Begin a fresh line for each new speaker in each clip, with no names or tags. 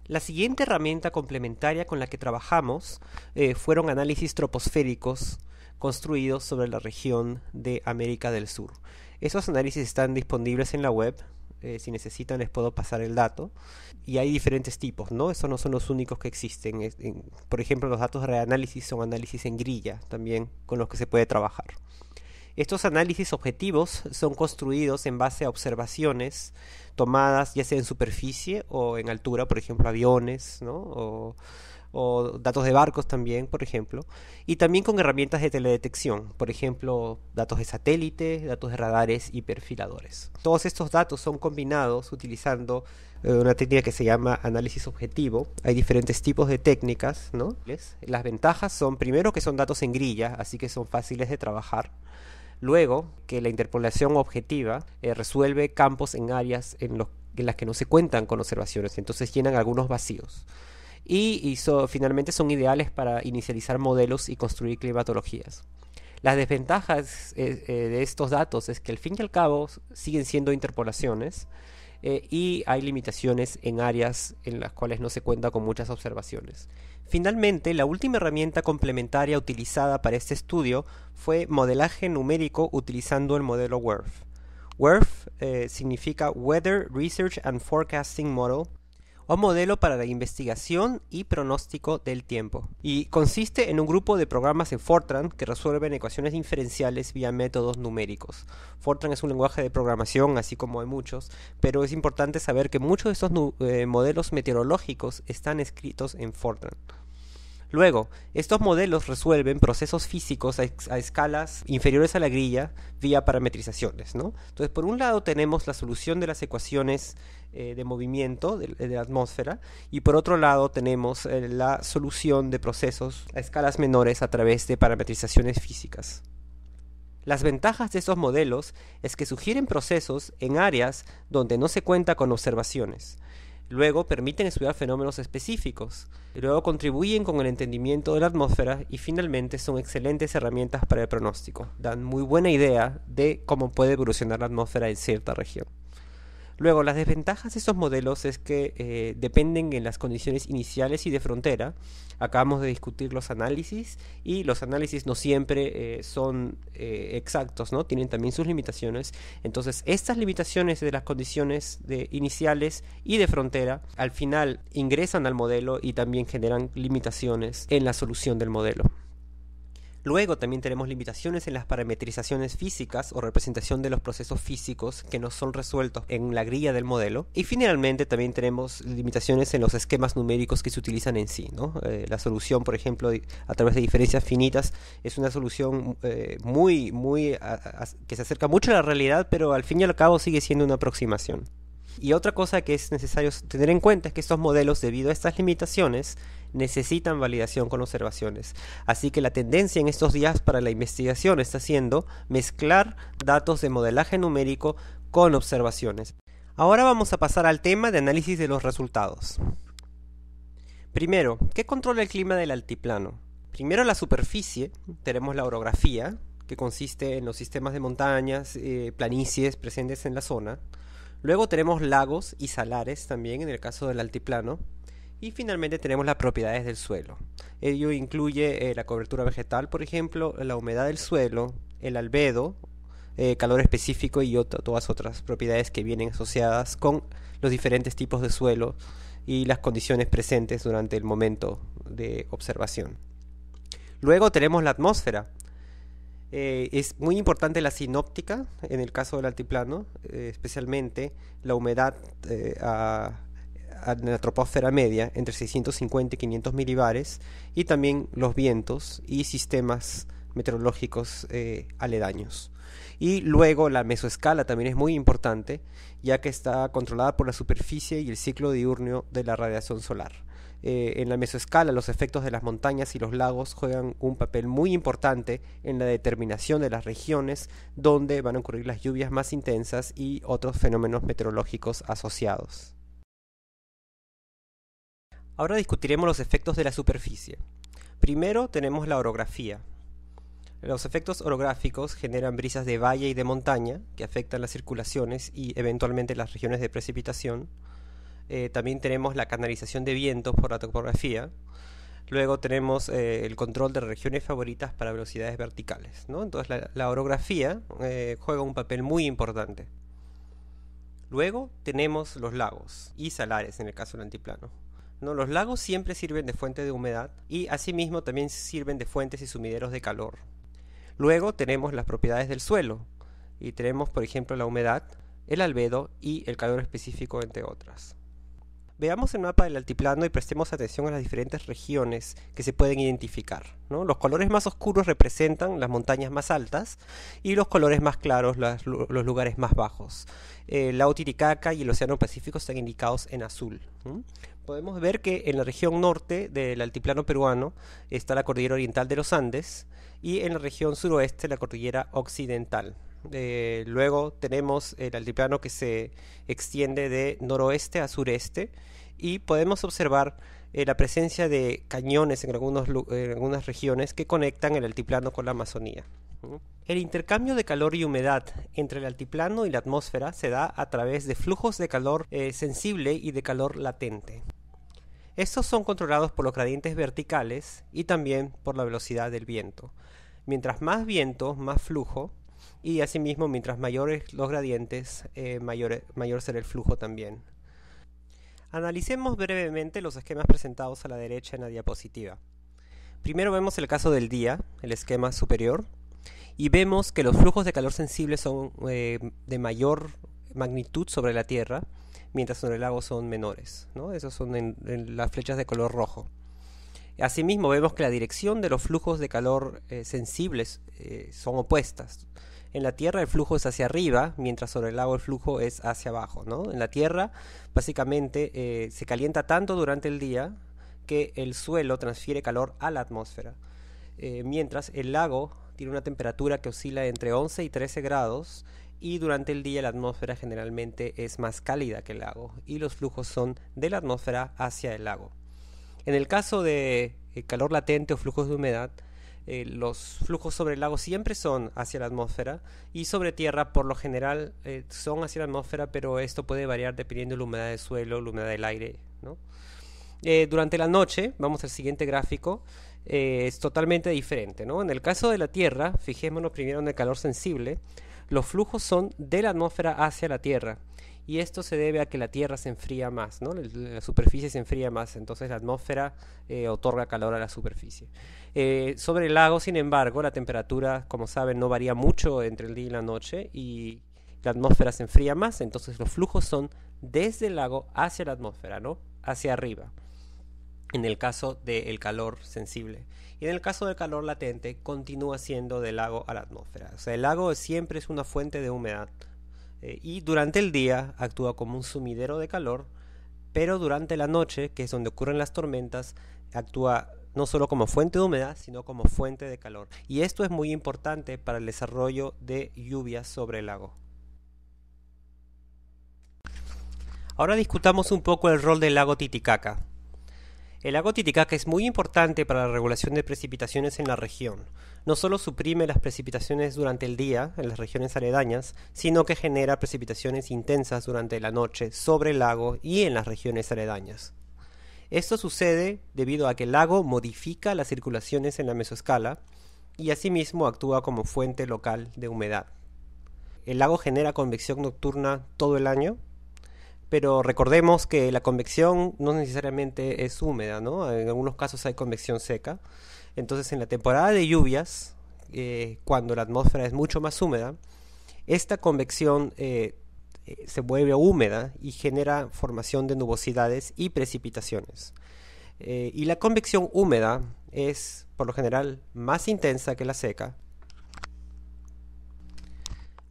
La siguiente herramienta complementaria con la que trabajamos fueron análisis troposféricos construidos sobre la región de América del Sur. Esos análisis están disponibles en la web. Si necesitan les puedo pasar el dato. Y hay diferentes tipos, ¿no? Estos no son los únicos que existen. Por ejemplo, los datos de reanálisis son análisis en grilla también con los que se puede trabajar. Estos análisis objetivos son construidos en base a observaciones tomadas ya sea en superficie o en altura, por ejemplo aviones, ¿no? o datos de barcos también, por ejemplo, y también con herramientas de teledetección, por ejemplo, datos de satélite, datos de radares y perfiladores. Todos estos datos son combinados utilizando una técnica que se llama análisis objetivo. Hay diferentes tipos de técnicas, ¿no? Las ventajas son, primero, que son datos en grilla, así que son fáciles de trabajar. Luego, que la interpolación objetiva resuelve campos en áreas en las que no se cuentan con observaciones, entonces llenan algunos vacíos. Finalmente son ideales para inicializar modelos y construir climatologías. Las desventajas de estos datos es que al fin y al cabo siguen siendo interpolaciones y hay limitaciones en áreas en las cuales no se cuenta con muchas observaciones. Finalmente, la última herramienta complementaria utilizada para este estudio fue modelaje numérico utilizando el modelo WRF. WRF significa Weather Research and Forecasting Model, o modelo para la investigación y pronóstico del tiempo. Y consiste en un grupo de programas en Fortran que resuelven ecuaciones diferenciales vía métodos numéricos. Fortran es un lenguaje de programación, así como hay muchos, pero es importante saber que muchos de estos modelos meteorológicos están escritos en Fortran. Luego, estos modelos resuelven procesos físicos a escalas inferiores a la grilla vía parametrizaciones, ¿no? Entonces, por un lado tenemos la solución de las ecuaciones de movimiento de la atmósfera y por otro lado tenemos la solución de procesos a escalas menores a través de parametrizaciones físicas. Las ventajas de estos modelos es que sugieren procesos en áreas donde no se cuenta con observaciones. Luego permiten estudiar fenómenos específicos, luego contribuyen con el entendimiento de la atmósfera y finalmente son excelentes herramientas para el pronóstico. Dan muy buena idea de cómo puede evolucionar la atmósfera en cierta región. Luego, las desventajas de estos modelos es que dependen en las condiciones iniciales y de frontera. Acabamos de discutir los análisis y los análisis no siempre son exactos, ¿no? Tienen también sus limitaciones. Entonces, estas limitaciones de las condiciones iniciales y de frontera al final ingresan al modelo y también generan limitaciones en la solución del modelo. Luego también tenemos limitaciones en las parametrizaciones físicas o representación de los procesos físicos que no son resueltos en la grilla del modelo. Y finalmente también tenemos limitaciones en los esquemas numéricos que se utilizan en sí, ¿no? La solución, por ejemplo, a través de diferencias finitas es una solución que se acerca mucho a la realidad, pero al fin y al cabo sigue siendo una aproximación. Y otra cosa que es necesario tener en cuenta es que estos modelos, debido a estas limitaciones, necesitan validación con observaciones. Así que la tendencia en estos días para la investigación está siendo mezclar datos de modelaje numérico con observaciones. Ahora vamos a pasar al tema de análisis de los resultados. Primero, ¿qué controla el clima del altiplano? Primero, la superficie. Tenemos la orografía, que consiste en los sistemas de montañas, planicies presentes en la zona. Luego tenemos lagos y salares también en el caso del altiplano. Y finalmente tenemos las propiedades del suelo. Ello incluye la cobertura vegetal, por ejemplo, la humedad del suelo, el albedo, calor específico y todas otras propiedades que vienen asociadas con los diferentes tipos de suelo y las condiciones presentes durante el momento de observación. Luego tenemos la atmósfera. Es muy importante la sinóptica en el caso del altiplano, especialmente la humedad en la troposfera media entre 650 y 500 milibares y también los vientos y sistemas meteorológicos aledaños. Y luego la mesoescala también es muy importante, ya que está controlada por la superficie y el ciclo diurno de la radiación solar. En la mesoescala los efectos de las montañas y los lagos juegan un papel muy importante en la determinación de las regiones donde van a ocurrir las lluvias más intensas y otros fenómenos meteorológicos asociados. Ahora discutiremos los efectos de la superficie. Primero tenemos la orografía. Los efectos orográficos generan brisas de valle y de montaña que afectan las circulaciones y eventualmente las regiones de precipitación. También tenemos la canalización de vientos por la topografía. Luego tenemos el control de regiones favoritas para velocidades verticales, ¿no? Entonces la orografía juega un papel muy importante. Luego tenemos los lagos y salares en el caso del altiplano, ¿no? Los lagos siempre sirven de fuente de humedad y asimismo también sirven de fuentes y sumideros de calor. Luego tenemos las propiedades del suelo y tenemos, por ejemplo, la humedad, el albedo y el calor específico, entre otras. Veamos el mapa del altiplano y prestemos atención a las diferentes regiones que se pueden identificar, ¿no? Los colores más oscuros representan las montañas más altas y los colores más claros los lugares más bajos. El lago Titicaca y el Océano Pacífico están indicados en azul. Podemos ver que en la región norte del altiplano peruano está la cordillera oriental de los Andes y en la región suroeste la cordillera occidental. Luego tenemos el altiplano que se extiende de noroeste a sureste y podemos observar la presencia de cañones en algunas regiones que conectan el altiplano con la Amazonía. El intercambio de calor y humedad entre el altiplano y la atmósfera se da a través de flujos de calor sensible y de calor latente. Estos son controlados por los gradientes verticales y también por la velocidad del viento. Mientras más viento, más flujo, y asimismo mientras mayores los gradientes, mayor será el flujo también. Analicemos brevemente los esquemas presentados a la derecha en la diapositiva. Primero vemos el caso del día, el esquema superior, y vemos que los flujos de calor sensible son de mayor magnitud sobre la Tierra, mientras sobre el lago son menores, ¿no? Esos son en las flechas de color rojo. Asimismo vemos que la dirección de los flujos de calor sensibles son opuestas. En la Tierra el flujo es hacia arriba, mientras sobre el lago el flujo es hacia abajo, ¿no? En la Tierra básicamente se calienta tanto durante el día que el suelo transfiere calor a la atmósfera, mientras el lago tiene una temperatura que oscila entre 11 y 13 grados y durante el día la atmósfera generalmente es más cálida que el lago y los flujos son de la atmósfera hacia el lago. En el caso de calor latente o flujos de humedad, los flujos sobre el lago siempre son hacia la atmósfera y sobre tierra por lo general son hacia la atmósfera, pero esto puede variar dependiendo de la humedad del suelo, la humedad del aire, ¿no? Durante la noche, vamos al siguiente gráfico, es totalmente diferente, ¿no? En el caso de la Tierra, fijémonos primero en el calor sensible, los flujos son de la atmósfera hacia la Tierra. Y esto se debe a que la Tierra se enfría más, ¿no? La superficie se enfría más, entonces la atmósfera otorga calor a la superficie. Sobre el lago, sin embargo, la temperatura, como saben, no varía mucho entre el día y la noche y la atmósfera se enfría más, entonces los flujos son desde el lago hacia la atmósfera, ¿no? Hacia arriba, en el caso del calor sensible. Y en el caso del calor latente, continúa siendo del lago a la atmósfera. O sea, el lago siempre es una fuente de humedad. Y durante el día actúa como un sumidero de calor, pero durante la noche, que es donde ocurren las tormentas, actúa no solo como fuente de humedad, sino como fuente de calor. Y esto es muy importante para el desarrollo de lluvias sobre el lago. Ahora discutamos un poco el rol del lago Titicaca. El lago Titicaca es muy importante para la regulación de precipitaciones en la región. No solo suprime las precipitaciones durante el día en las regiones aledañas, sino que genera precipitaciones intensas durante la noche sobre el lago y en las regiones aledañas. Esto sucede debido a que el lago modifica las circulaciones en la mesoescala y asimismo actúa como fuente local de humedad. El lago genera convección nocturna todo el año, pero recordemos que la convección no necesariamente es húmeda, ¿no? En algunos casos hay convección seca. Entonces en la temporada de lluvias, cuando la atmósfera es mucho más húmeda, esta convección se vuelve húmeda y genera formación de nubosidades y precipitaciones. Y la convección húmeda es por lo general más intensa que la seca.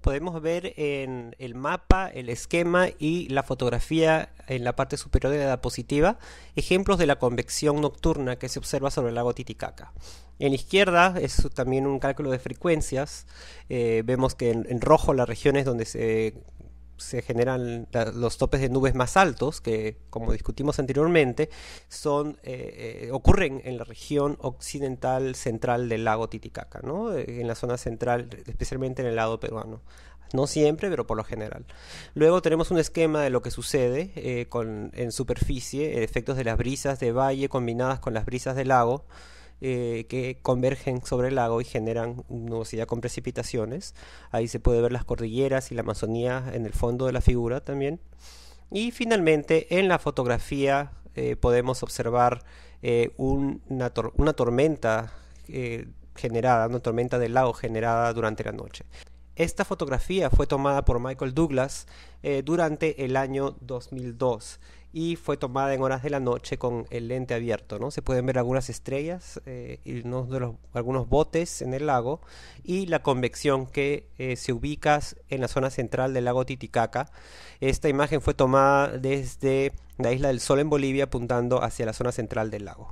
Podemos ver en el mapa, el esquema y la fotografía en la parte superior de la diapositiva ejemplos de la convección nocturna que se observa sobre el lago Titicaca. En la izquierda es también un cálculo de frecuencias. Vemos que en rojo las regiones donde se generan los topes de nubes más altos, que como discutimos anteriormente, ocurren en la región occidental central del lago Titicaca, ¿no? En la zona central, especialmente en el lado peruano. No siempre, pero por lo general. Luego tenemos un esquema de lo que sucede en superficie, efectos de las brisas de valle combinadas con las brisas del lago, que convergen sobre el lago y generan nubosidad con precipitaciones. Ahí se puede ver las cordilleras y la Amazonía en el fondo de la figura también. Y finalmente en la fotografía podemos observar una tormenta generada, una tormenta del lago generada durante la noche. Esta fotografía fue tomada por Michael Douglas durante el año 2002 y fue tomada en horas de la noche con el lente abierto, ¿no? Se pueden ver algunas estrellas y algunos botes en el lago y la convección que se ubica en la zona central del lago Titicaca. Esta imagen fue tomada desde la Isla del Sol en Bolivia apuntando hacia la zona central del lago.